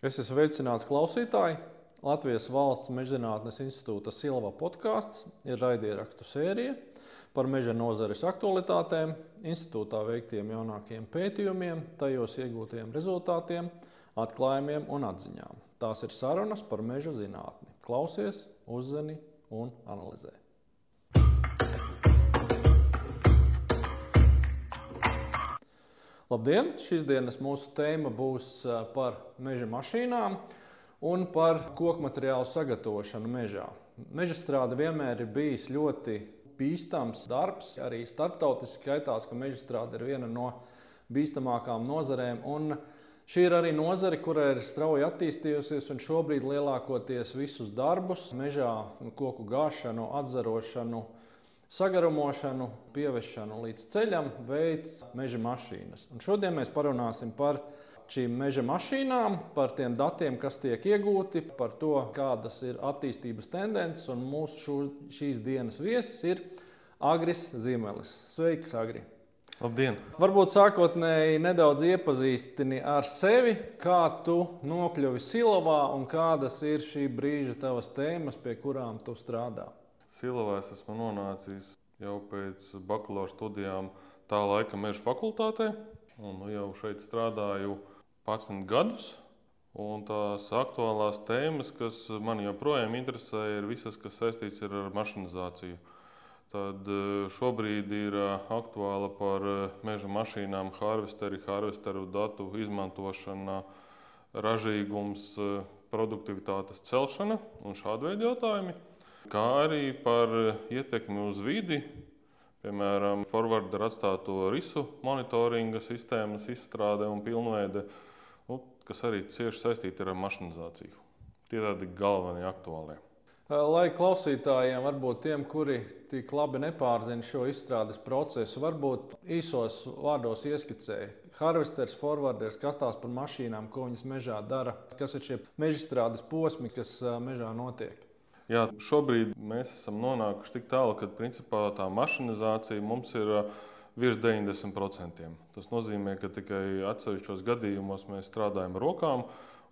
Esiet sveicināts klausītāji! Latvijas Valsts Mežzinātnes institūta Silva podkāsts ir raidierakstu sērija par meža nozares aktualitātēm, institūtā veiktiem jaunākajiem pētījumiem, tajos iegūtajiem rezultātiem, atklājumiem un atziņām. Tās ir sarunas par meža zinātni. Klausies, uzzini un analizē. Labdien! Šīs dienas mūsu tēma būs par meža mašīnām un par kokmateriālu sagatavošanu mežā. Mežastrāde vienmēr ir bijis ļoti bīstams darbs. Arī starptautiski skaitās, ka mežastrāde ir viena no bīstamākām nozarēm. Un šī ir arī nozare, kura ir strauji attīstījusies un šobrīd lielākoties visus darbus mežā, koku gāšanu, atzarošanu, sagarumošanu, pievešanu līdz ceļam veids meža mašīnas. Un šodien mēs parunāsim par šīm meža mašīnām, par tiem datiem, kas tiek iegūti, par to, kādas ir attīstības tendences. Un mūsu šīs dienas viesis ir Agris Zimelis. Sveiks, Agri! Labdien! Varbūt sākotnēji nedaudz iepazīstini ar sevi, kā tu nokļuvi Silavā un kādas ir šī brīža tavas tēmas, pie kurām tu strādā. Silavā es esmu nonācis jau pēc bakalaura studijām tā laika meža fakultātē. Un jau šeit strādāju 11 gadus. Un tās aktuālās tēmas, kas man joprojām interesē, ir visas, kas saistīts ar mašinizāciju. Tad šobrīd ir aktuāla par meža mašīnām, harvesteru datu izmantošana, ražīgums, produktivitātes celšana un šādi veidi jautājumi. Kā arī par ietekmi uz vidi, piemēram, forwarder atstāto risu monitoringa sistēmas izstrāde un pilnveide, kas arī cieši saistīti ar mašinizāciju. Tie tādi galvenie aktuālie. Lai klausītājiem, varbūt tiem, kuri tik labi nepārzina šo izstrādes procesu, varbūt īsos vārdos ieskicēja harvesters, forwarders, kas tās par mašīnām, ko viņas mežā dara, kas ir šie mežstrādes posmi, kas mežā notiek. Jā, šobrīd mēs esam nonākuši tik tālu, ka principā tā mašinizācija mums ir virs 90%. Tas nozīmē, ka tikai atsevišķos gadījumos mēs strādājam ar rokām,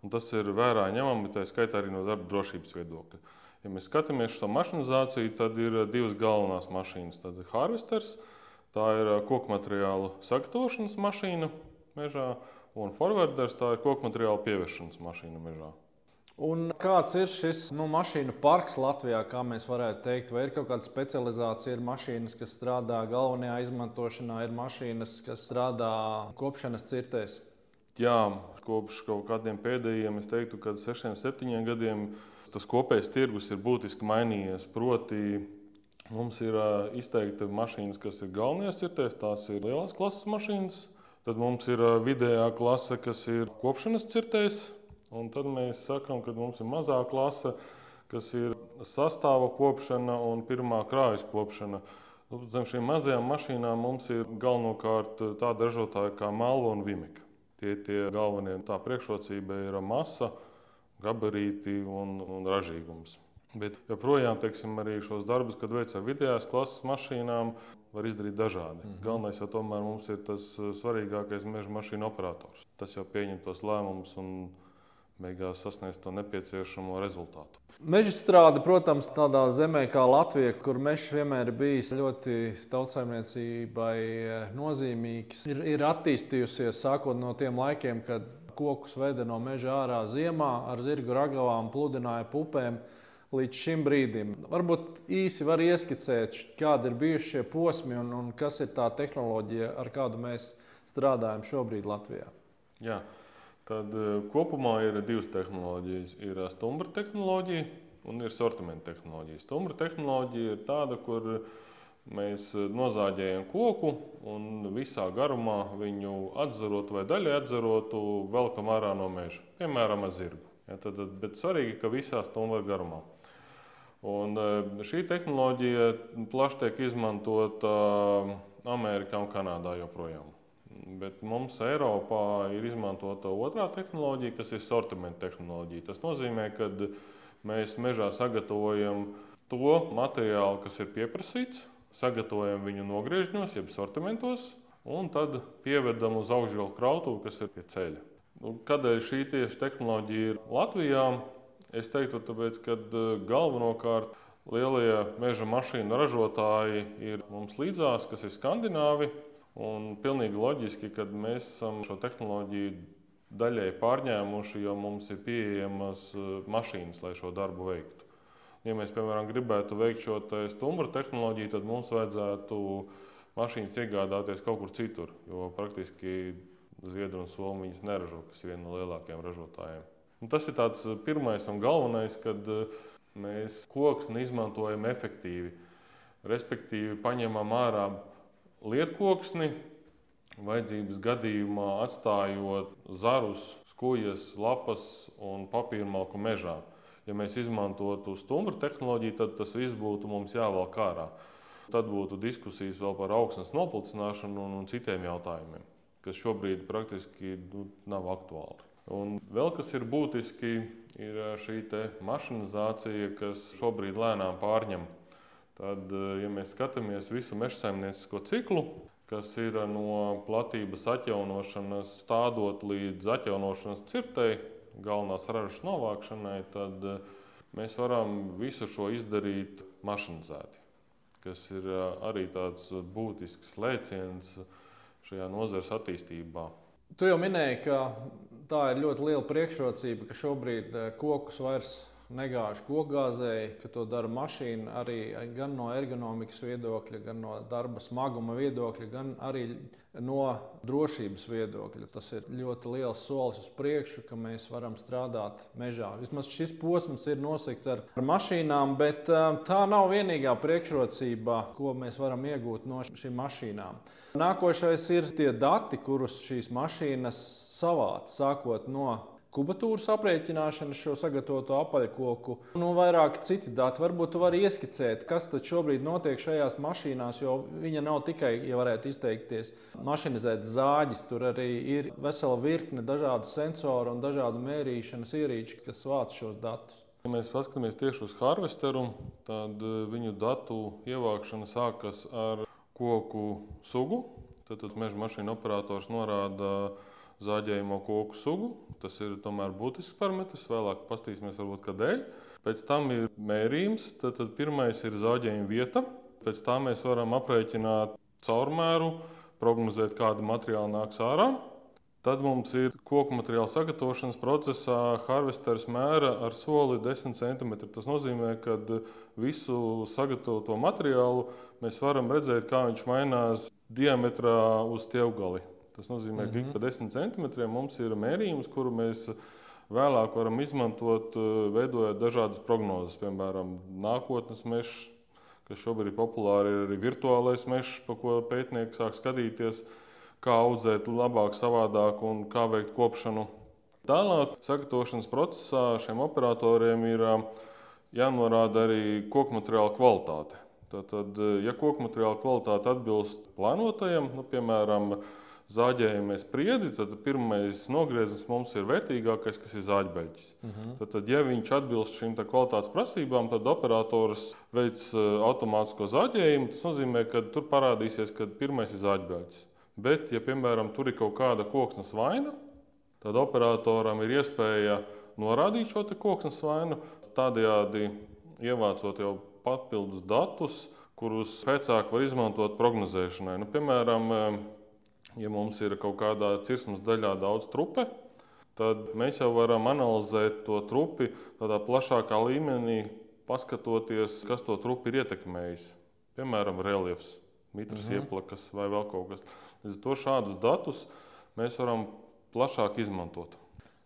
un tas ir vērā ņemami, tā skaitā arī no darba drošības viedokļa. Ja mēs skatāmies šo mašinizāciju, tad ir divas galvenās mašīnas. Tad ir harvesters, tā ir kokmateriālu sagatavošanas mašīna mežā, un forwarders, tā ir kokmateriālu pieviešanas mašīna mežā. Un kāds ir šis mašīnu parks Latvijā, kā mēs varētu teikt? Vai ir kaut kāda specializācija? Ir mašīnas, kas strādā galvenajā izmantošanā, ir mašīnas, kas strādā kopšanas cirtēs? Jā, kopš kaut kādiem pēdējiem, es teiktu, kad 6-7 gadiem tas kopējais tirgus ir būtiski mainījies. Proti, mums ir izteikti mašīnas, kas ir galvenajās cirtēs, tās ir lielās klases mašīnas. Tad mums ir vidējā klase, kas ir kopšanas cirtēs. Un tad mēs sakām, ka mums ir mazā klase, kas ir sastāva kopšana un pirmā krājas kopšana. Zem šīm mazajām mašīnām mums ir galvenokārt tāda ražotāja kā Malva un Vimeka. Tie galvenie priekšrocība ir masa, gabarīti un ražīgums. Bet joprojām, arī šos darbus, kad veic ar vidējās klases mašīnām, var izdarīt dažādi. Galvenais jau tomēr mums ir tas svarīgākais meža mašīnu operators. Tas jau pieņem tos lēmumus un beigās sasniegt to nepieciešamo rezultātu. Mežstrāde, protams, tādā zemē kā Latvija, kur mežs vienmēr ir bijis ļoti tautsaimniecībai nozīmīgs, ir attīstījusies sākot no tiem laikiem, kad kokus veda no meža ārā ziemā ar zirgu ragavām, pludināja pupēm līdz šim brīdim. Varbūt īsi var ieskicēt, kādi ir bijuši šie posmi un kas ir tā tehnoloģija, ar kādu mēs strādājam šobrīd Latvijā. Jā. Tad kopumā ir divas tehnoloģijas. Ir stumbra tehnoloģija un ir sortimenta tehnoloģija. Stumbra tehnoloģija ir tāda, kur mēs nozāģējam koku un visā garumā viņu atzarot vai daļai atzarotu velkam ārā no meža, piemēram, ar zirgu. Ja, bet svarīgi, ka visā stumbra garumā. Un šī tehnoloģija plaši tiek izmantota Amerikā un Kanādā joprojām. Bet mums Eiropā ir izmantota otrā tehnoloģija, kas ir sortimenta tehnoloģija. Tas nozīmē, ka mēs mežā sagatavojam to materiālu, kas ir pieprasīts, sagatavojam viņu nogriežņos, jeb sortimentos, un tad pievedam uz augšgalu krautuvi, kas ir pie ceļa. Kādēļ šī tieši tehnoloģija ir Latvijā? Es teiktu, tāpēc, ka galvenokārt lielie meža mašīnu ražotāji ir mums līdzās, kas ir skandināvi. Un pilnīgi loģiski, ka mēs esam šo tehnoloģiju daļai pārņēmuši, jo mums ir pieejamas mašīnas, lai šo darbu veiktu. Ja mēs, piemēram, gribētu veikt šo stumbru tehnoloģiju, tad mums vajadzētu mašīnas iegādāties kaut kur citur, jo praktiski Zviedri un Somi viņas neražo, kas ir viena no lielākajiem ražotājiem. Un tas ir tāds pirmais un galvenais, kad mēs koksni izmantojam efektīvi. Respektīvi, paņemam ārā lietkoksni, vajadzības gadījumā atstājot zarus, skujas, lapas un papīrmalku mežā. Ja mēs izmantotu stumbru tehnoloģiju, tad tas viss būtu mums jāvelk ārā. Tad būtu diskusijas vēl par augsnes noplicināšanu un citiem jautājumiem, kas šobrīd praktiski nav aktuāli. Un vēl kas ir būtiski, ir šī mašinizācija, kas šobrīd lēnām pārņem. Tad, ja mēs skatāmies visu mežsaimniecisko ciklu, kas ir no platības atjaunošanas stādot līdz atjaunošanas cirtei, galvenās ražas novākšanai, tad mēs varam visu šo izdarīt mašinizēti, kas ir arī tāds būtisks lēciens šajā nozares attīstībā. Tu jau minēji, ka tā ir ļoti liela priekšrocība, ka šobrīd kokus vairs negāž kokgāzēji, ka to dara mašīna arī gan no ergonomikas viedokļa, gan no darba smaguma viedokļa, gan arī no drošības viedokļa. Tas ir ļoti liels solis uz priekšu, ka mēs varam strādāt mežā. Vismaz šis posms ir nosekts ar mašīnām, bet tā nav vienīgā priekšrocība, ko mēs varam iegūt no šīm mašīnām. Nākošais ir tie dati, kurus šīs mašīnas savāc, sākot no kubatūras aprēķināšanas šo sagatavoto apaļkoku. Vairāki citi dati. Varbūt tu vari ieskicēt, kas tad šobrīd notiek šajās mašīnās, jo viņa nav tikai, ja varētu izteikties, mašinizēts zāģis. Tur arī ir vesela virkne dažādu sensoru un dažādu mērīšanas ierīču, kas vāc šos datus. Ja mēs paskatāmies tieši uz harvesteru, tad viņu datu ievākšana sākas ar koku sugu. Tad meža mašīna operators norāda zāģējumu koku sugu. Tas ir tomēr būtisks parametrs. Vēlāk paskatīsimies, varbūt kādēļ. Pēc tam ir mērījums. Tad pirmais ir zāģējuma vieta. Pēc tam mēs varam aprēķināt caurmēru, prognozēt, kāda materiāla nāks ārā. Tad mums ir koku materiāla sagatavošanas procesā harvesters mēra ar soli 10 cm. Tas nozīmē, ka visu sagatavoto materiālu mēs varam redzēt, kā viņš mainās diametrā uz stievgali. Tas nozīmē, ka ik pa 10 centimetriem mums ir mērījums, kuru mēs vēlāk varam izmantot, veidojot dažādas prognozes. Piemēram, nākotnes mežs, kas šobrīd ir populāri, ir arī virtuālais mežs, pa ko pētnieki sāk skatīties, kā audzēt labāk, savādāk un kā veikt kopšanu. Tālāk sagatavošanas procesā šiem operatoriem ir jānorāda arī koku materiāla kvalitāte. Tātad, ja koku materiāla kvalitāte atbilst plānotajam, piemēram, zāģējamies priedi, tad pirmais nogrieziens mums ir vērtīgākais, kas ir zāģbeļķis. Tad, ja viņš atbilst šīm kvalitātes prasībām, tad operators veic automātisko zāģējumu. Tas nozīmē, ka tur parādīsies, ka pirmais ir zāģbeļķis. Bet, ja, piemēram, tur ir kaut kāda koksnes vaina, tad operatoram ir iespēja norādīt šo koksnes vainu, tādējādi ievācot jau papildus datus, kurus pēcāk var izmantot prognozēšanai. Piemēram, ja mums ir kaut kādā cirsmas daļā daudz trupe, tad mēs jau varam analizēt to trupi tādā plašākā līmenī, paskatoties, kas to trupi ir ietekmējis. Piemēram, reljefs, mitras ieplakas vai vēl kaut kas. Līdz ar to šādus datus mēs varam plašāk izmantot.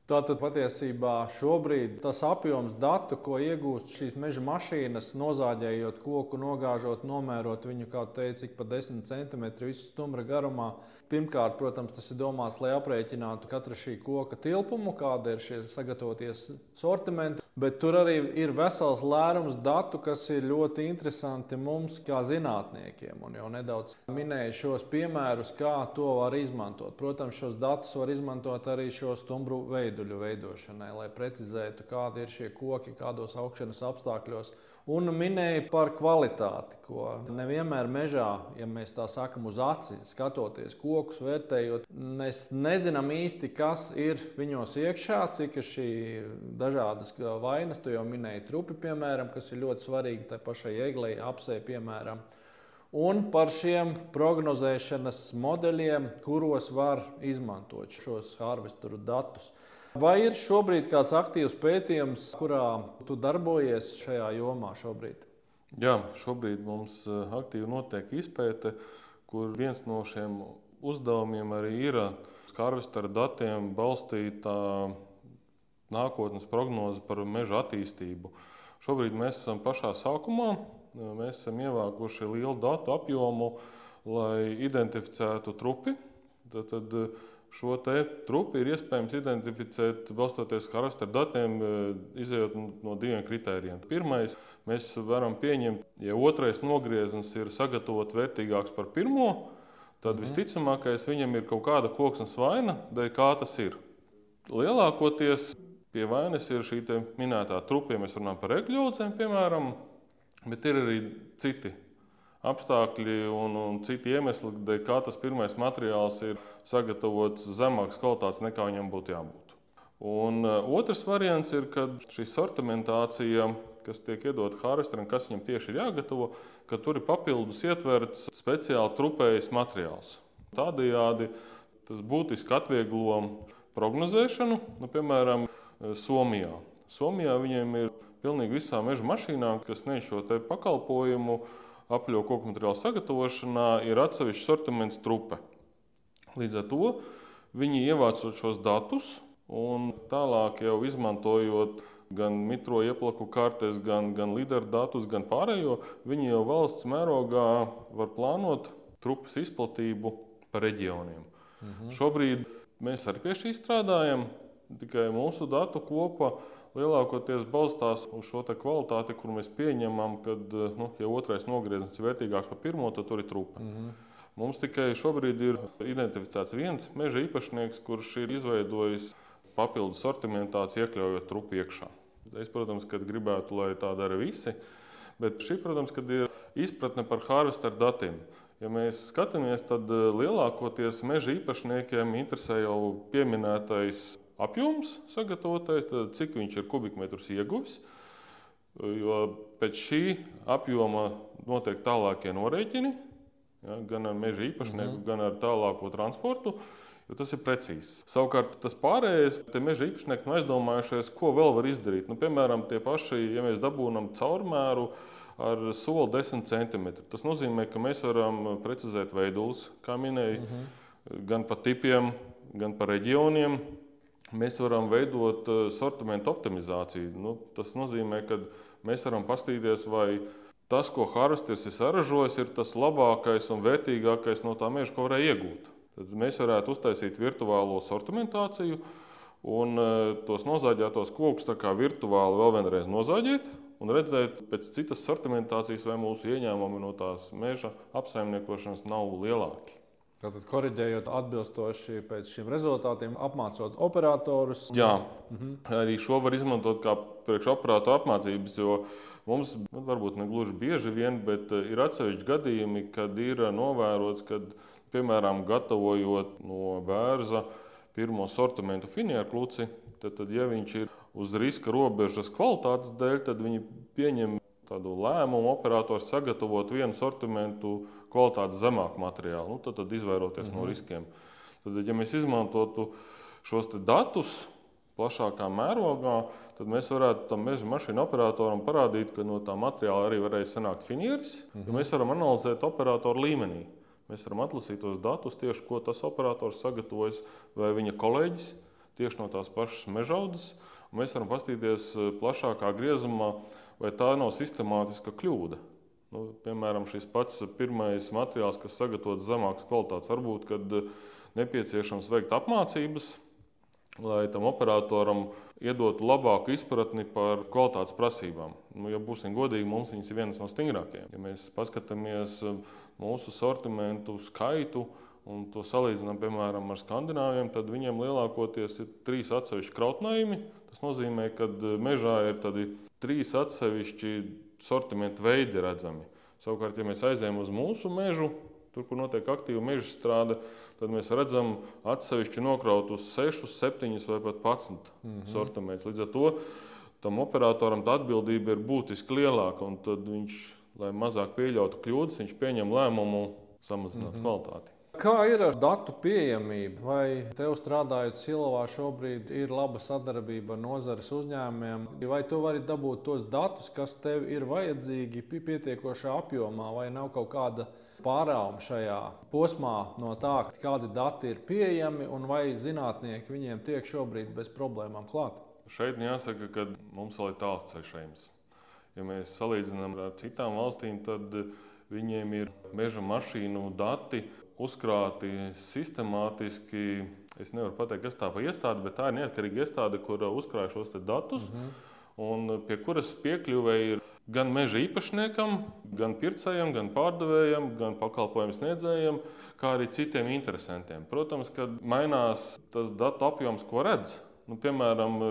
Tātad patiesībā šobrīd tas apjoms datu, ko iegūst šīs meža mašīnas, nozāģējot koku, nogāžot, nomērot viņu, kā teica, ik pa 10 cm visu stumbra garumā. Pirmkārt, protams, tas ir domāts, lai aprēķinātu katra šī koka tilpumu, kāda ir šie sagatavoties sortimenti, bet tur arī ir vesels lērums datu, kas ir ļoti interesanti mums kā zinātniekiem. Un jau nedaudz minēju šos piemērus, kā to var izmantot. Protams, šos datus var izmantot arī šo stumbru veidot. vieduļu veidošanai, lai precizētu, kādi ir šie koki, kādos augšanas apstākļos. Un minēja par kvalitāti, ko nevienmēr mežā, ja mēs tā sakam uz aci, skatoties kokus, vērtējot, mēs nezinām īsti, kas ir viņos iekšā, cik ir šī dažādas vainas, tu jau minēji trupi, piemēram, kas ir ļoti svarīgi tai pašai eglei, apsei, piemēram. Un par šiem prognozēšanas modeļiem, kuros var izmantot šos harvestoru datus. Vai ir šobrīd kāds aktīvs pētījums, kurā tu darbojies šajā jomā šobrīd? Jā, šobrīd mums aktīvi notiek izpēte, kur viens no šiem uzdevumiem arī ir harvestoru datiem balstīta nākotnes prognoze par meža attīstību. Šobrīd mēs esam pašā sākumā. Mēs esam ievākuši lielu datu apjomu, lai identificētu trupi. Tad šo trupi ir iespējams identificēt, balstoties uz harvestoru datiem, izējot no diviem kritērijiem. Pirmais, mēs varam pieņemt, ja otrais nogrieznis ir sagatavots vērtīgāks par pirmo, tad visticamākais viņam ir kaut kāda koksnes vaina, dēļ kā tas ir. Lielākoties pie vainas ir šī minētā trupa, ja mēs runājam par egļaudzēm, piemēram, bet ir arī citi apstākļi un citi iemesli, dēļ kā tas pirmais materiāls ir sagatavots zemākas kvalitātes nekā viņam būtu jābūt. Un otrs variants ir, kad šī sortimentācija, kas tiek iedota harvestoram, kas viņam tieši ir jāgatavo, ka tur ir papildus ietverts speciāli trupējas materiāls. Tādējādi tas būtiski atvieglo prognozēšanu, piemēram, Somijā. Somijā viņiem ir pilnīgi visām meža mašīnām, kas sniedz šo pakalpojumu, apļo koku materiālu sagatavošanā, ir atsevišķs sortiments trupe. Līdz ar to viņi ievācot šos datus un tālāk jau izmantojot gan mitro ieplaku kartes, gan līderu datus, gan pārējo, viņi jau valsts mērogā var plānot trupas izplatību pa reģioniem. Šobrīd mēs arī pie šī strādājam, tikai mūsu datu kopa lielākoties balstās uz šo kvalitāti, kur mēs pieņemam, ka, ja otrais nogrieznis ir vērtīgāks par pirmo, tad tur ir trupa. Mums tikai šobrīd ir identificēts viens meža īpašnieks, kurš ir izveidojis papildus sortimentāciju, iekļaujot trupu iekšā. Es, protams, gribētu, lai tā dara visi, bet šī, protams, ir izpratne par harvestoru datiem. Ja mēs skatāmies, tad lielākoties meža īpašniekiem interesē jau pieminētais apjoms sagatavotais, cik viņš ir kubikmetrus ieguvis, jo pēc šī apjoma notiek tālākie norēķini, gan ar meža īpašnieku, gan ar tālāko transportu, jo tas ir precīzs. Savukārt tas pārējais, te meža īpašnieki aizdomājušies, ko vēl var izdarīt. Piemēram, tie paši, ja mēs dabūnam caurmēru ar soli 10 cm, tas nozīmē, ka mēs varam precizēt veidulus, kā minēju, gan pa tipiem, gan pa reģioniem. Mēs varam veidot sortimentu optimizāciju. Tas nozīmē, ka mēs varam paskatīties, vai tas, ko harvesters ir saražojis, ir tas labākais un vērtīgākais no tā meža, ko varēja iegūt. Tad mēs varētu uztaisīt virtuālo sortimentāciju un tos nozāģētos kokus tā kā virtuāli vēl vienreiz nozāģēt un redzēt pēc citas sortimentācijas, vai mūsu ieņēmumi no tās meža apsaimniekošanas nav lielāki. Tātad koriģējot atbilstoši pēc šiem rezultātiem, apmācot operatorus. Jā, arī šo var izmantot kā priekšoperatoru apmācības, jo mums varbūt ne gluži bieži vien, bet ir atsevišķi gadījumi, kad ir novērots, kad, piemēram, gatavojot no bērza pirmo sortimentu finieru kluci, tad, ja viņš ir uz riska robežas kvalitātes dēļ, tad viņi pieņem tādu lēmumu operators sagatavot vienu sortimentu kvalitātes zemāku materiālu, tad izvairoties no riskiem. Tad, ja mēs izmantotu šos datus plašākā mērogā, tad mēs varētu tam meža mašīnu operatoram parādīt, ka no tā materiāla arī varēja sanākt finieris, jo mēs varam analizēt operatoru līmenī. Mēs varam atlasīt tos datus tieši, ko tas operators sagatavojas, vai viņa kolēģis tieši no tās pašas mežaudzes. Mēs varam paskatīties plašākā griezumā, vai tā nav sistemātiska kļūda. Piemēram, šis pats pirmais materiāls, kas sagatavots zemākas kvalitātes, varbūt, kad nepieciešams veikt apmācības, lai tam operatoram iedotu labāku izpratni par kvalitātes prasībām. Ja būsim godīgi, mums viņas ir vienas no stingrākajām. Ja mēs paskatāmies mūsu sortimentu skaitu un to salīdzinām, piemēram, ar Skandināviem, tad viņiem lielākoties ir 3 atsevišķi krautnājumi. Tas nozīmē, ka mežā ir 3 atsevišķi sortimentu veidi redzami. Savukārt, ja mēs aizējām uz mūsu mežu, tur, kur notiek aktīva meža strāde, tad mēs redzam atsevišķi nokrautus 6, 7 vai pat 11 sortimentus. Līdz ar to tam operatoram tā atbildība ir būtiski lielāka, un tad viņš, lai mazāk pieļautu kļūdas, viņš pieņem lēmumu samazināt kvalitāti. Kā ir ar datu pieejamību? Vai tev strādājot Silvā šobrīd ir laba sadarbība ar nozares uzņēmumiem? Vai tu vari dabūt tos datus, kas tev ir vajadzīgi pietiekošā apjomā, vai nav kaut kāda pārāuma šajā posmā no tā, kādi dati ir pieejami un vai zinātnieki viņiem tiek šobrīd bez problēmām klāt? Šeit jāsaka, ka mums vēl ir tāls ceļš ejams. Ja mēs salīdzinām ar citām valstīm, tad viņiem ir meža mašīnu dati uzkrāti sistemātiski. Es nevaru pateikt, kas tā pa iestāde, bet tā ir neatkarīga iestāde, kur uzkrāj šos datus, un pie kuras piekļuve ir gan meža īpašniekam, gan pircējam, gan pārdevējam, gan pakalpojumu sniedzējam, kā arī citiem interesantiem. Protams, kad mainās tas datu apjoms, ko redz. Piemēram,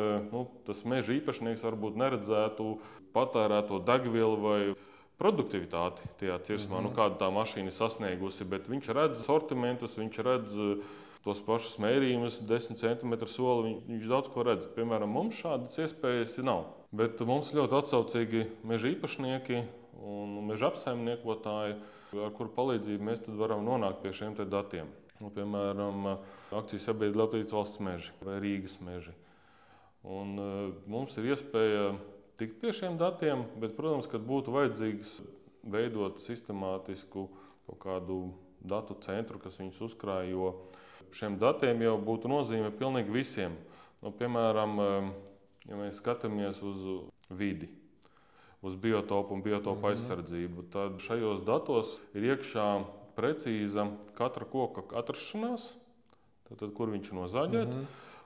tas meža īpašnieks varbūt neredzētu patērēto degvielu vai produktivitāti tajā cirsmā, kāda tā mašīna ir sasniegusi, bet viņš redz sortimentus, viņš redz tos pašus mērījumus, 10 cm soli, viņš daudz ko redz. Piemēram, mums šādas iespējas nav, bet mums ļoti atsaucīgi meža īpašnieki un meža apsaimniekotāji, ar kuru palīdzību mēs tad varam nonākt pie šiem datiem. Piemēram, akcijas sabiedrība Latvijas valsts meži vai Rīgas meži. Un mums ir iespēja tikt pie šiem datiem, bet, protams, kad būtu vajadzīgs veidot sistemātisku kaut kādu datu centru, kas viņus uzkrāj, jo šiem datiem jau būtu nozīme pilnīgi visiem. Piemēram, ja mēs skatāmies uz vidi, uz biotopu un biotopu aizsardzību, tad šajos datos ir iekšā precīza katra koka atrašanās, tad, kur viņš ir nozāģēts,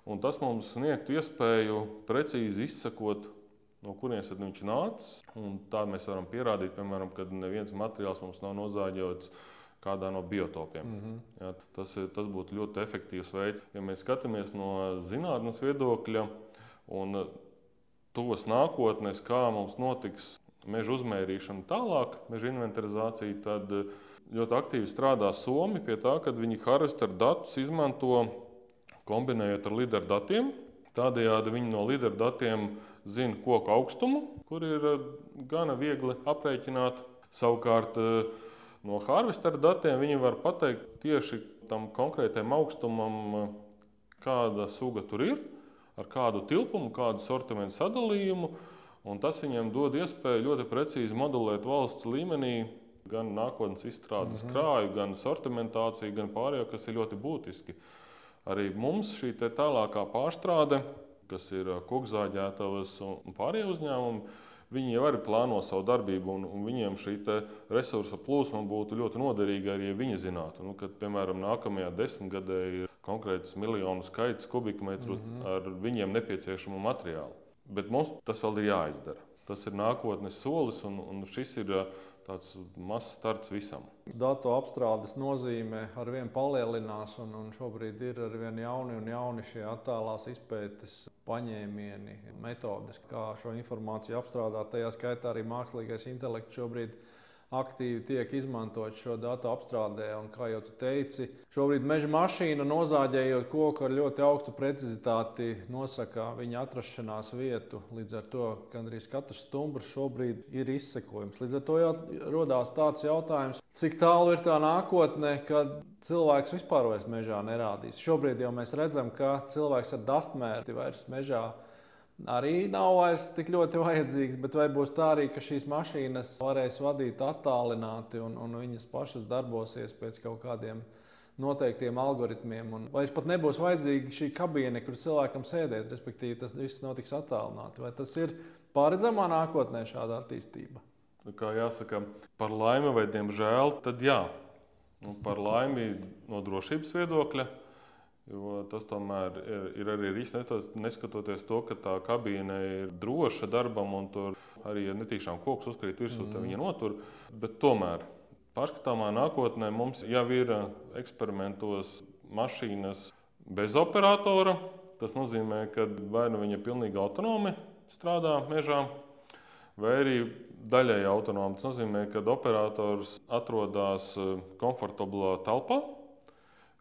un tas mums sniegtu iespēju precīzi izsekot, no kurienes viņš nācis. Tā mēs varam pierādīt, piemēram, ka neviens materiāls mums nav nozāģēts kādā no biotopiem. Jā, tas būtu ļoti efektīvs veids. Ja mēs skatāmies no zinātnes viedokļa un tuvas nākotnes, kā mums notiks meža uzmērīšana tālāk, meža inventarizācija, tad ļoti aktīvi strādā Somi pie tā, ka viņi harvesteru datus izmanto kombinējot ar lideru datiem. Tādējādi viņi no lideru datiem zina koku augstumu, kur ir gana viegli aprēķināt. Savukārt no harvesteru datiem viņi var pateikt tieši tam konkrētajam augstumam, kāda suga tur ir, ar kādu tilpumu, kādu sortimentu sadalījumu. Un tas viņiem dod iespēju ļoti precīzi modelēt valsts līmenī gan nākotnes izstrādes krāju, gan sortimentāciju, gan pārējo, kas ir ļoti būtiski. Arī mums šī tālākā pārstrāde, kas ir kokzāģētavas un pārējie uzņēmumi, viņi jau arī plāno savu darbību, un viņiem šī resursa plūsma būtu ļoti noderīga, arī ja viņi zinātu, kad, piemēram, nākamajā 10 gadē ir konkrēts miljonu skaits kubikmetru ar viņiem nepieciešamu materiālu. Bet mums tas vēl ir jāizdara. Tas ir nākotnes solis, un šis ir tāds mazs starts visam. Datu apstrādes nozīme arvien palielinās, un šobrīd ir arvien jauni un jauni šie attēlās izpētes paņēmieni, metodes, kā šo informāciju apstrādāt. Tajā skaitā arī mākslīgais intelekts šobrīd aktīvi tiek izmantot šo datu apstrādē. Un, kā jau tu teici, šobrīd meža mašīna nozāģējot koku ar ļoti augstu precizitāti nosaka viņa atrašanās vietu. Līdz ar to gandrīz katrs stumbrs šobrīd ir izsekojums. Līdz ar to rodās tāds jautājums, cik tālu ir tā nākotne, kad cilvēks vispār vairs mežā nerādīs. Šobrīd jau mēs redzam, ka cilvēks ar dastmērti vairs mežā arī nav vairs tik ļoti vajadzīgs, bet vai būs tā arī, ka šīs mašīnas varēs vadīt attālināti un viņas pašas darbosies pēc kaut kādiem noteiktiem algoritmiem. Un vairs pat nebūs vajadzīga šī kabīne, kur cilvēkam sēdēt, respektīvi tas viss notiks attālināti. Vai tas ir paredzamā nākotnē šāda attīstība? Kā jāsaka, par laimi vai diemžēl, tad jā. Par laimi no drošības viedokļa. Jo tas tomēr ir arī risks, neskatoties to, ka tā kabīne ir droša darbam un tur arī, ja netīšām koks uzkrīt virsū, tad viņa notur. Bet tomēr Pārskatāmā nākotnē mums jau ir eksperimentos mašīnas bez operatora. Tas nozīmē, ka vai nu viņa pilnīgi autonomi strādā mežā, vai arī daļēji autonomi. Tas nozīmē, ka operators atrodas komfortablā telpā,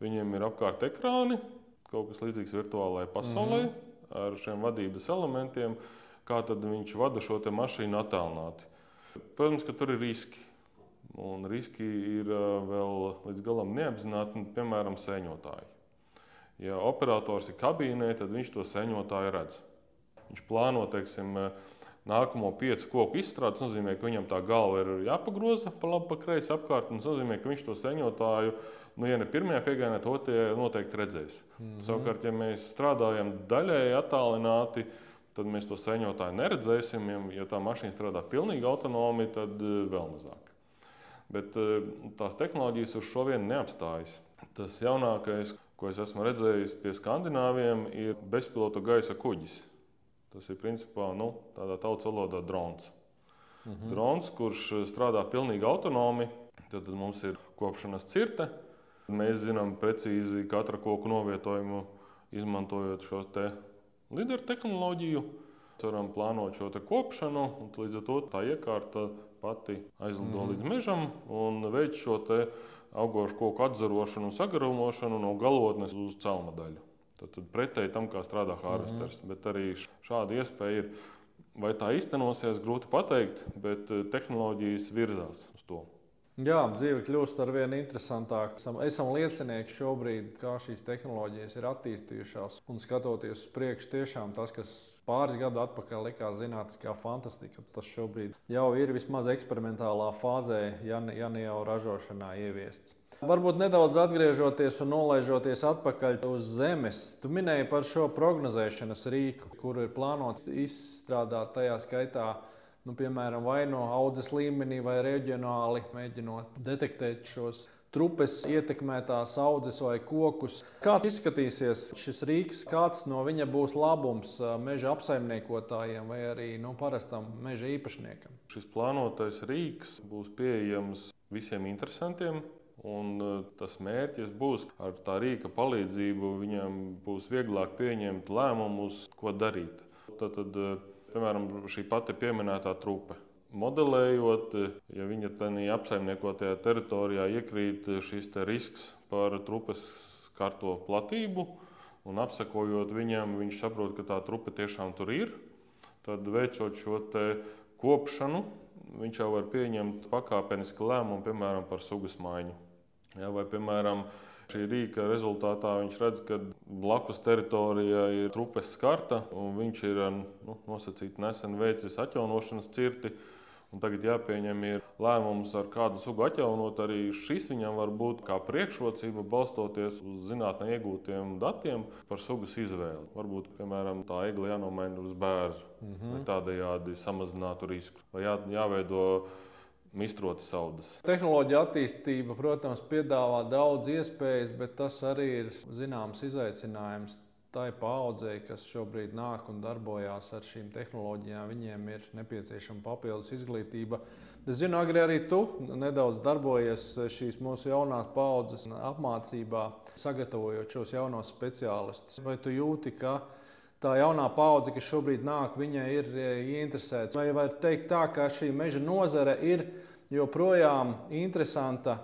viņiem ir apkārt ekrāni, kaut kas līdzīgs virtuālajai pasaulē, ar šiem vadības elementiem, kā tad viņš vada šo mašīnu attālināti. Protams, ka tur ir riski. Un riski ir vēl līdz galam neapzināti, piemēram, sēņotāji. Ja operators ir kabīnē, tad viņš to sēņotāju redz. Viņš plāno, teiksim, nākamo 5 koku izstrādi. Tas nozīmē, ka viņam tā galva ir jāpagroza pa labi, pa kreisi apkārt. Tas nozīmē, ka viņš to sēņotāju, ja ne pirmajā piegājienā, to noteikti redzēs. Savukārt, ja mēs strādājam daļēji attālināti, tad mēs to sēņotāju neredzēsim. Ja tā mašīna strādā pilnīgi autonomi, tad vēl mazāk. Bet tās tehnoloģijas uz šo vienu neapstājas. Tas jaunākais, ko es esmu redzējis pie Skandināviem, ir bezpilota gaisa kuģis. Tas ir principā tādā tautas valodā drons. Drons, kurš strādā pilnīgi autonomi, tad mums ir kopšanas cirte. Mēs zinām precīzi katra koku novietojumu, izmantojot šo lideru tehnoloģiju. Mēs varam plānot šo kopšanu, un līdz ar to tā iekārta pati aizlido līdz mežam un veic šo augošu koku atzarošanu un sagarumošanu no galotnes uz celma daļu. Tad pretēji tam, kā strādā harvesters. Bet arī šāda iespēja ir. Vai tā īstenosies, grūti pateikt, bet tehnoloģijas virzās uz to. Jā, dzīve kļūst ar vien interesantāka. Esam liecinieki šobrīd, kā šīs tehnoloģijas ir attīstījušās. Un skatoties uz priekšu, tiešām tas, kas pāris gadu atpakaļ likās zinātniskā fantastika, tas šobrīd jau ir vismaz eksperimentālā fāzē, ja ne jau ražošanā ieviests. Varbūt nedaudz atgriežoties un nolaižoties atpakaļ uz zemes. Tu minēji par šo prognozēšanas rīku, kuru ir plānots izstrādāt tajā skaitā, piemēram, vai no audzes līmenī vai reģionāli, mēģinot detektēt šos trupes ietekmētās audzes vai kokus. Kāds izskatīsies šis rīks, kāds no viņa būs labums meža apsaimniekotājiem vai arī parastam meža īpašniekam? Šis plānotais rīks būs pieejams visiem interesantiem. Un tas mērķis būs, ar tā rīka palīdzību viņam būs vieglāk pieņemt lēmumus, ko darīt. Tad, piemēram, šī pati pieminētā trupe. Modelējot, ja viņa tajā apsaimniekotajā teritorijā iekrīt šis risks par trupes skarto platību un apsekojot viņam, viņš saprot, ka tā trupe tiešām tur ir. Tad veicot šo kopšanu, viņš jau var pieņemt pakāpeniski lēmumu, piemēram, par sugas maiņu. Vai, piemēram, šī rīka rezultātā viņš redz, ka blakus teritorijā ir trupes skarta, un viņš ir nosacīti nesen veicis atjaunošanas cirti. Tagad jāpieņem lēmums, ar kādu sugu atjaunot. Arī šis viņam var būt kā priekšrocība, balstoties uz zinātnē iegūtiem datiem par sugas izvēli. Varbūt, piemēram, tā egle jānomaina uz bērzu, lai tādējādi samazinātu risku. Vai jāveido mistrotas audas. Tehnoloģija attīstība, protams, piedāvā daudz iespējas, bet tas arī ir zināms izaicinājums. Tai paaudzei, kas šobrīd nāk un darbojās ar šīm tehnoloģijām, viņiem ir nepieciešama papildus izglītība. Es zinu, Agri, arī tu nedaudz darbojies šīs mūsu jaunās paaudzes apmācībā, sagatavojot šos jaunos speciālistus. Vai tu jūti, ka tā jaunā paudze, kas šobrīd nāk, viņa ir ieinteresēta? Vai var teikt tā, ka šī meža nozare ir joprojām interesanta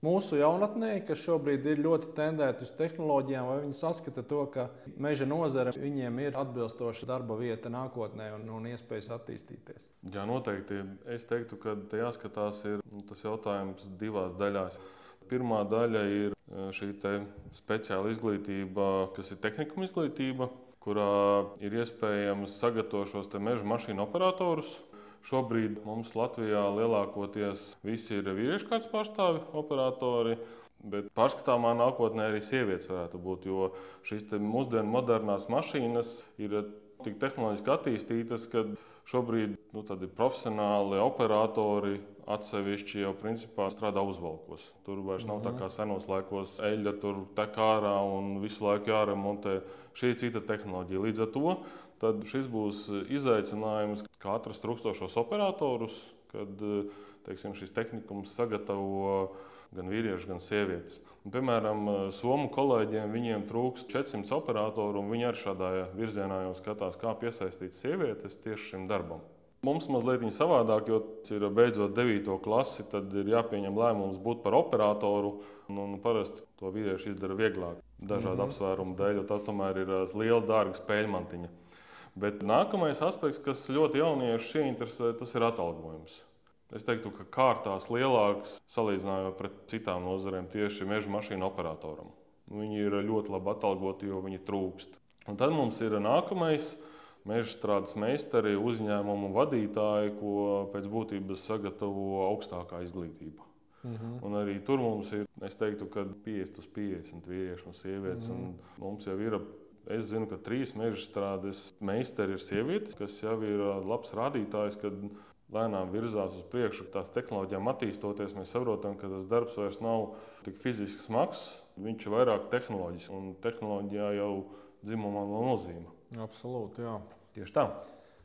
mūsu jaunatnē, kas šobrīd ir ļoti tendēta uz tehnoloģijām, vai viņi saskata to, ka meža nozare viņiem ir atbilstoša darba vieta nākotnē un iespējas attīstīties? Jā, noteikti. Es teiktu, ka te jāskatās tas jautājums divās daļās. Pirmā daļa ir šī speciāla izglītība, kas ir tehnikuma izglītība, kurā ir iespējams sagatavot šos meža mašīnu operatorus. Šobrīd mums Latvijā lielākoties visi ir vīriešu kārtas pārstāvi, operatori, bet pārskatāmā nākotnē arī sievietes varētu būt, jo šīs mūsdienu modernās mašīnas ir tik tehnoloģiski attīstītas, ka šobrīd tādi profesionāli operatori atsevišķi jau principā strādā uzvalkos. Tur vairs nav tā kā senos laikos eļļa tur tek ārā un visu laiku jāremontē. Šī ir cita tehnoloģija. Līdz ar to tad šis būs izaicinājums, kā atrast trūkstošos operatorus, kad teiksim, šis tehnikums sagatavo gan vīrieši, gan sievietes. Piemēram, somu kolēģiem viņiem trūkst 400 operatoru, un viņi arī šādā virzienā jau skatās, kā piesaistīt sievietes tieši šim darbam. Mums mazliet savādāk, jo ir beidzot 9. klasi, tad ir jāpieņem lēmums būt par operatoru. Parasti to vīrieši izdara vieglāk, dažādu apsvērumu dēļ, jo tā tomēr ir liela, dārga spēļmantiņa. Bet nākamais aspekts, kas ļoti jauniešus ieinteresē, tas ir atalgojums. Es teiktu, ka kārtās lielāks salīdzinājumā pret citām nozarēm tieši meža mašīnu operatoram. Viņi ir ļoti labi atalgoti, jo viņi trūkst. Un tad mums ir nākamais mežstrādes meistari, uzņēmumu vadītāji, ko pēc būtības sagatavo augstākā izglītība. Un arī tur mums ir, es teiktu, ka 50/50 vīrieši un sievietes. Un mums jau ir, es zinu, ka 3 mežstrādes meistari ir sievietes, kas jau ir labs rādītājs, kad lēnām virzās uz priekšu. Tās tehnoloģijām attīstoties, mēs saprotam, ka tas darbs vairs nav tik fiziski smags, viņš ir vairāk tehnoloģisks. Un tehnoloģijā jau dzimumā nav nozīme. Absolūti, jā. Tieši tā.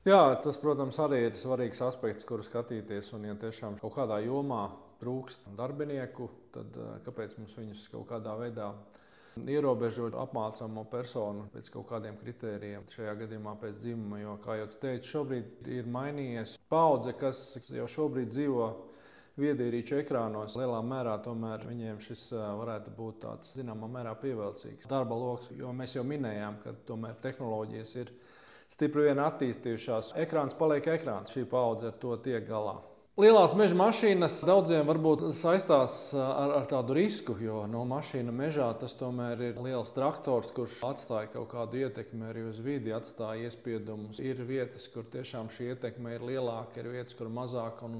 Jā, tas, protams, arī ir svarīgs aspekts, kuru skatīties. Un, ja tiešām kaut kādā jomā trūkst darbinieku, tad kāpēc mums viņus kaut kādā veidā ierobežot apmācāmo personu pēc kaut kādiem kritērijiem, šajā gadījumā pēc dzimuma? Jo, kā jau tu teici, šobrīd ir mainījies paudze, kas jau šobrīd dzīvo viedierīču ekrānos. Lielā mērā tomēr viņiem šis varētu būt tāds zināmā mērā pievilcīgs darba loks, jo mēs jau minējām, ka tomēr tehnoloģijas ir stipri vien attīstījušās. Ekrāns paliek ekrāns, šī paudze ar to tiek galā. Lielās meža mašīnas daudziem varbūt saistās ar tādu risku, jo no mašīna mežā tas tomēr ir liels traktors, kurš atstāja kaut kādu ietekmi arī uz vidi, atstāja iespiedumus. Ir vietas, kur tiešām šī ietekme ir lielāka, ir vietas, kur mazāka.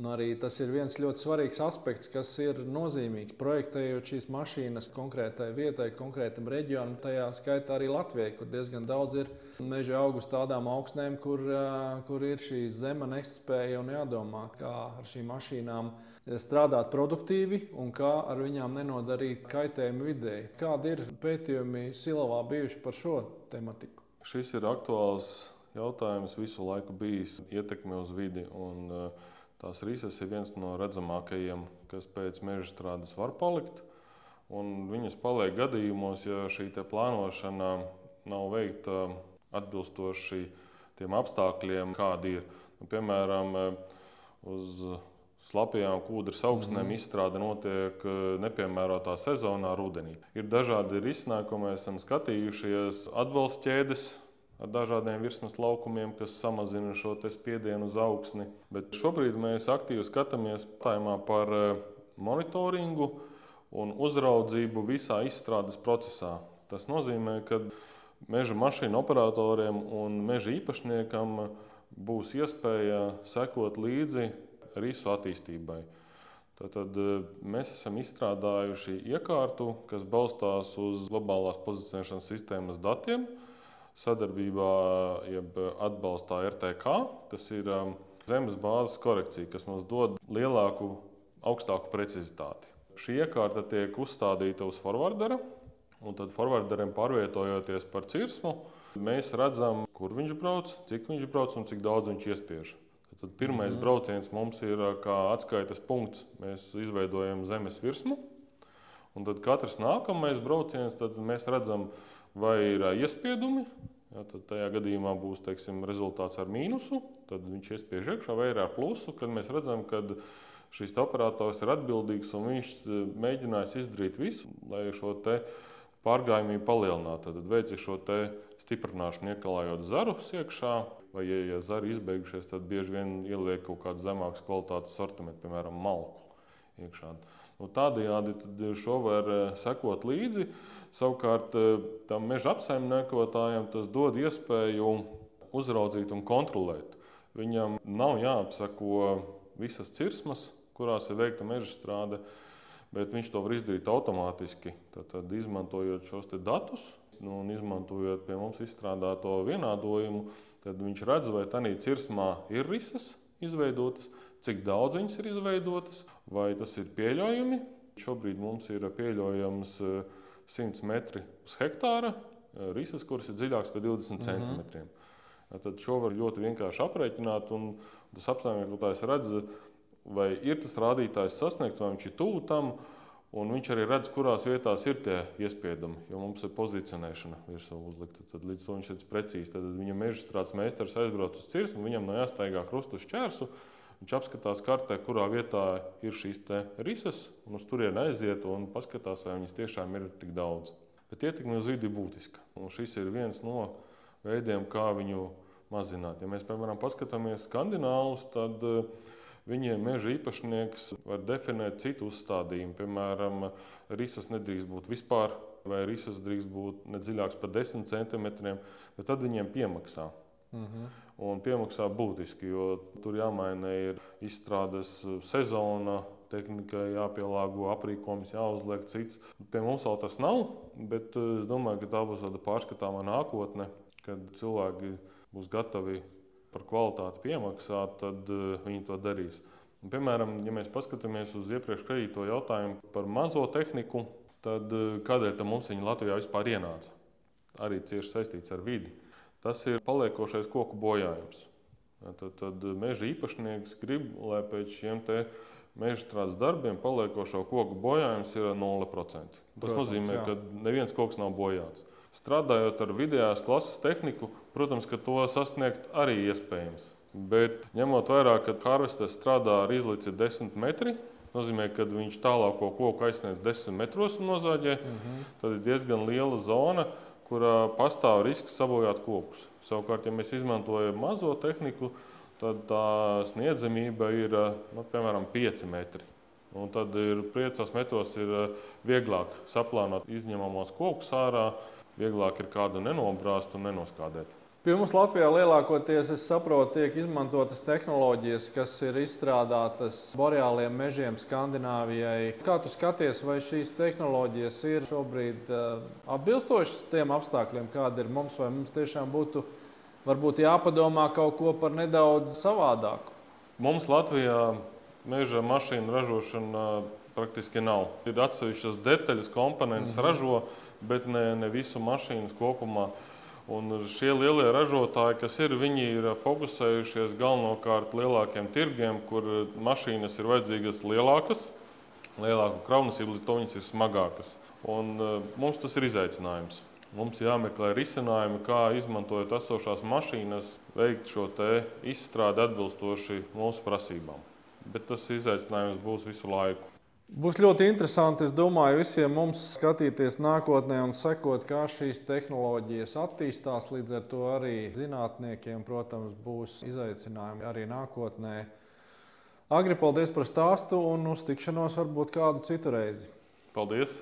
Un arī tas ir viens ļoti svarīgs aspekts, kas ir nozīmīgs. Projektējot šīs mašīnas konkrētai vietai, konkrētam reģionam, tajā skaitā arī Latvijai, kur diezgan daudz ir meža augu uz tādām augsnēm, kur ir šī zeme nespēja un jādomā, kā ar šīm mašīnām strādāt produktīvi un kā ar viņām nenodarīt kaitējumu videi. Kādi ir pētījumi Silavā bijuši par šo tematiku? Šis ir aktuāls jautājums visu laiku bijis ietekme uz vidi. Tās rises ir viens no redzamākajiem, kas pēc meža strādes var palikt. Viņas paliek gadījumos, ja šī plānošana nav veikta atbilstoši tiem apstākļiem, kādi ir. Piemēram, uz slapjām kūdras augsnēm izstrāde notiek nepiemērotā sezonā rudenī. Ir dažādi risinājumi, ko mēs esam skatījušies, atbalsta ķēdes ar dažādiem virsmas laukumiem, kas samazina šo spiedienu uz augsni. Bet šobrīd mēs aktīvi skatāmies par monitoringu un uzraudzību visā izstrādes procesā. Tas nozīmē, ka meža mašīnu operatoriem un meža īpašniekam būs iespēja sekot līdzi risu attīstībai. Tad mēs esam izstrādājuši iekārtu, kas balstās uz globālās pozicionēšanas sistēmas datiem, sadarbībā, jeb atbalstā RTK. Tas ir zemes bāzes korekcija, kas mums dod lielāku, augstāku precizitāti. Šī iekārta tiek uzstādīta uz forwardera, un tad forwarderim pārvietojoties par cirsmu, mēs redzam, kur viņš brauc, cik viņš brauc un cik daudz viņš iespiež. Tad pirmais brauciens mums ir kā atskaites punkts. Mēs izveidojam zemes virsmu, un tad katrs nākamais brauciens, tad mēs redzam, vai ir iespiedumi. Ja, tad tajā gadījumā būs rezultāts ar mīnusu, tad viņš iespiež iekšā, vai ir ar plusu, kad mēs redzam, ka šis operators ir atbildīgs un viņš mēģinās izdarīt visu, lai šo pārgājumību palielinātu. Tad veic šo stiprināšanu, iekalājot zarus iekšā, vai, ja zari izbeigušies, tad bieži vien ieliek kaut kādu zemākas kvalitātes sortimentu, piemēram, malku iekšā. Tādējādi šo var sekot līdzi. Savukārt tam meža apsaimniekotājam tas dod iespēju uzraudzīt un kontrolēt. Viņam nav jāapseko visas cirsmas, kurās ir veikta meža strāde, bet viņš to var izdarīt automātiski. Tad izmantojot šos datus un izmantojot pie mums izstrādāto vienādojumu, tad viņš redz, vai tādā cirsmā ir rises izveidotas, cik daudz viņas ir izveidotas, vai tas ir pieļaujami. Šobrīd mums ir pieļaujams 100 metri uz hektāra rises, kuras ir dziļākas par 20 centimetriem. Tad šo var ļoti vienkārši aprēķināt, un tas apsaimniekotājs redz, vai ir tas rādītājs sasniegts, vai viņš ir tuvu tam, un viņš arī redz, kurās vietās ir tie iespiedumi, jo mums ir pozicionēšana virsū uzlikta. Tad līdz to viņš redz precīzi. Tad viņa mežstrādes meistars aizbrauc uz cirsmu, viņam nav jāstaigā krustu uz šķērsu. Viņš apskatās kartē, kurā vietā ir šīs risas, un uz turieni aiziet un paskatās, vai viņas tiešām ir tik daudz. Bet ietekme uz vidi ir būtiska. Un šis ir viens no veidiem, kā viņu mazināt. Ja mēs, piemēram, paskatāmies skandināvus, tad viņiem meža īpašnieks var definēt citu uzstādījumu. Piemēram, risas nedrīkst būt vispār, vai risas drīkst būt ne dziļāks par 10 centimetriem, bet tad viņiem piemaksā. Un piemaksā būtiski, jo tur jāmaina ir izstrādes sezona, tehnikai jāpielāgo, aprīkojums jāuzliek cits. Pie mums vēl tas nav, bet es domāju, ka tā būs tāda pārskatāma nākotne, kad cilvēki būs gatavi par kvalitāti piemaksāt, tad viņi to darīs. Un, piemēram, ja mēs paskatāmies uz iepriekš kredīto jautājumu par mazo tehniku, tad kādēļ mums viņa Latvijā vispār ienāca? Arī cieši saistīts ar vidi. Tas ir paliekošais koku bojājums. Tad meža īpašnieks grib, lai pēc šiem mežstrādes darbiem paliekošo koku bojājums ir 0%. Tas nozīmē, ka neviens koks nav bojāts. Strādājot ar vidējās klases tehniku, protams, ka to sasniegt arī iespējams. Bet ņemot vērā, ka harvesters strādā ar izlici 10 metri, nozīmē, ka viņš tālāko koku aizsniedz 10 metros un nozāģē, tad ir diezgan liela zona, kurā pastāv risks sabojāt kokus. Savukārt, ja mēs izmantojam mazo tehniku, tad tā sniedzamība ir, piemēram, 5 metri. Un tad 5 metros ir vieglāk saplānot izņemamos kokus ārā, vieglāk ir kādu nenobrāzt un nenoskādēt. Pie mums Latvijā lielākoties, es saprotu, tiek izmantotas tehnoloģijas, kas ir izstrādātas boreāliem mežiem Skandināvijai. Kā tu skaties, vai šīs tehnoloģijas ir šobrīd atbilstošas tiem apstākļiem, kādi ir mums, vai mums tiešām būtu varbūt jāpadomā kaut ko par nedaudz savādāku? Mums Latvijā meža mašīnu ražošana praktiski nav. Ir atsevišķas detaļas, komponentes ražo, bet ne visu mašīnas kopumā. Un šie lielie ražotāji, kas ir, viņi ir fokusējušies galvenokārt lielākiem tirgiem, kur mašīnas ir vajadzīgas lielākas, lielāku kravnesību, līdz to viņas ir smagākas. Un mums tas ir izaicinājums. Mums jāmeklē risinājumi, kā izmantojot esošās mašīnas, veikt šo izstrādi atbilstoši mūsu prasībām. Bet tas izaicinājums būs visu laiku. Būs ļoti interesanti, es domāju, visiem mums skatīties nākotnē un sekot, kā šīs tehnoloģijas attīstās. Līdz ar to arī zinātniekiem, protams, būs izaicinājumi arī nākotnē. Agri, paldies par stāstu un uz tikšanos varbūt kādu citu reizi. Paldies!